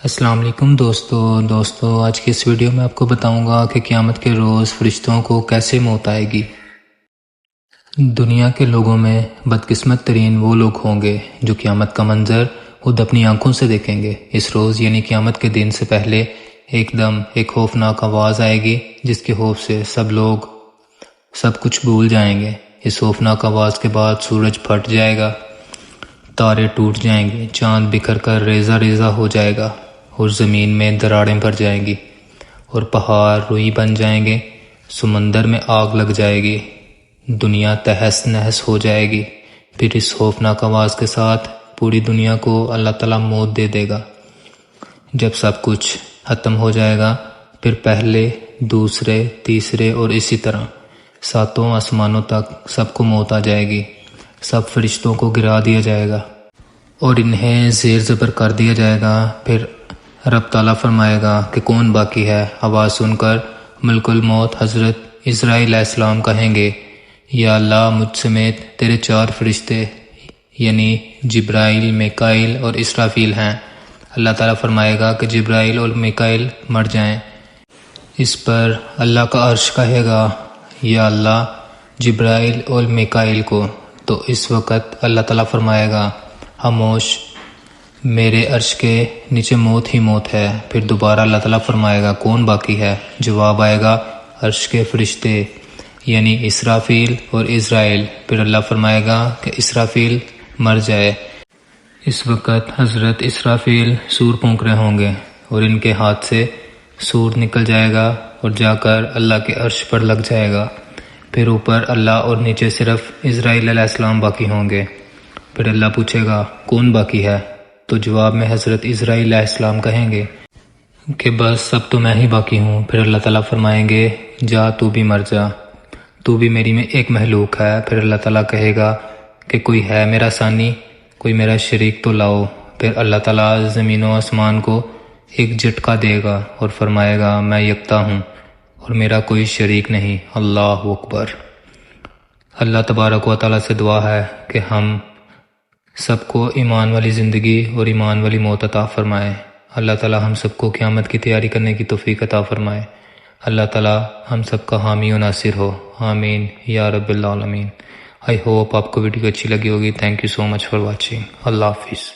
السلام علیکم دوستو آج کی اس ویڈیو میں آپ کو بتاؤں گا کہ قیامت کے روز فرشتوں کو کیسے موت آئے گی۔ دنیا کے لوگوں میں بدقسمت ترین وہ لوگ ہوں گے جو قیامت کا منظر خود اپنی آنکھوں سے دیکھیں گے۔ اس روز یعنی قیامت کے دن سے پہلے ایک خوفناک آواز آئے گی جس کے خوف سے سب لوگ سب کچھ بھول جائیں گے۔ اس خوفناک آواز کے بعد سورج پھٹ جائے گا، تارے ٹوٹ جائیں گے، چاند بکھر کر ریزہ ریزہ ہو جائے گا اور زمین میں دراڑیں پڑ جائیں گی اور پہاڑ روئی بن جائیں گے، سمندر میں آگ لگ جائے گی، دنیا تہس نہس ہو جائے گی۔ پھر اس خوفناک آواز کے ساتھ پوری دنیا کو اللہ تعالیٰ موت دے دے گا۔ جب سب کچھ ختم ہو جائے گا پھر پہلے، دوسرے، تیسرے اور اسی طرح 7 آسمانوں تک سب کو موت آ جائے گی۔ سب فرشتوں کو گرا دیا جائے گا اور انہیں زیر زبر کر دیا جائے گا۔ پھر رب تعالیٰ فرمائے گا کہ کون باقی ہے۔ آواز سن کر ملک الموت حضرت عزرائیل علیہ السلام کہیں گے، یا اللہ، مجھ سمیت تیرے 4 فرشتے یعنی جبرائیل، میکائیل اور اسرافیل ہیں۔ اللہ تعالیٰ فرمائے گا کہ جبرائیل اور میکائیل مر جائیں۔ اس پر اللہ کا عرش کہے گا، یا اللہ، جبرائیل اور میکائیل کو۔ تو اس وقت اللہ تعالیٰ فرمائے گا، خاموش، میرے عرش کے نیچے موت ہی موت ہے۔ پھر دوبارہ اللہ تعالیٰ فرمائے گا، کون باقی ہے؟ جواب آئے گا، عرش کے فرشتے یعنی اسرافیل اور عزرائیل۔ پھر اللہ فرمائے گا کہ اسرافیل مر جائے۔ اس وقت حضرت اسرافیل سور پھونک رہے ہوں گے اور ان کے ہاتھ سے سور نکل جائے گا اور جا کر اللہ کے عرش پر لگ جائے گا۔ پھر اوپر اللہ اور نیچے صرف عزرائیل علیہ السلام باقی ہوں گے۔ پھر اللہ پوچھے گا، کون باقی ہے؟ تو جواب میں حضرت عزرائیل علیہ السلام کہیں گے کہ بس اب تو میں ہی باقی ہوں۔ پھر اللہ تعالیٰ فرمائیں گے، جا تو بھی مر جا، تو بھی میری میں ایک مخلوق ہے۔ پھر اللہ تعالیٰ کہے گا کہ کوئی ہے میرا ثانی، کوئی میرا شریک تو لاؤ۔ پھر اللہ تعالیٰ زمین و آسمان کو ایک جھٹکا دے گا اور فرمائے گا، میں یکتا ہوں اور میرا کوئی شریک نہیں۔ اللہ اکبر۔ اللہ تبارک و تعالیٰ سے دعا ہے کہ ہم سب کو ایمان والی زندگی اور ایمان والی موت عطا فرمائے۔ اللہ تعالیٰ ہم سب کو قیامت کی تیاری کرنے کی توفیق عطا فرمائے۔ اللہ تعالیٰ ہم سب کا حامی و ناصر ہو، آمین یا رب العالمین۔ آئی ہوپ آپ کو ویڈیو اچھی لگی ہوگی۔ Thank you so much for watching. اللہ حافظ۔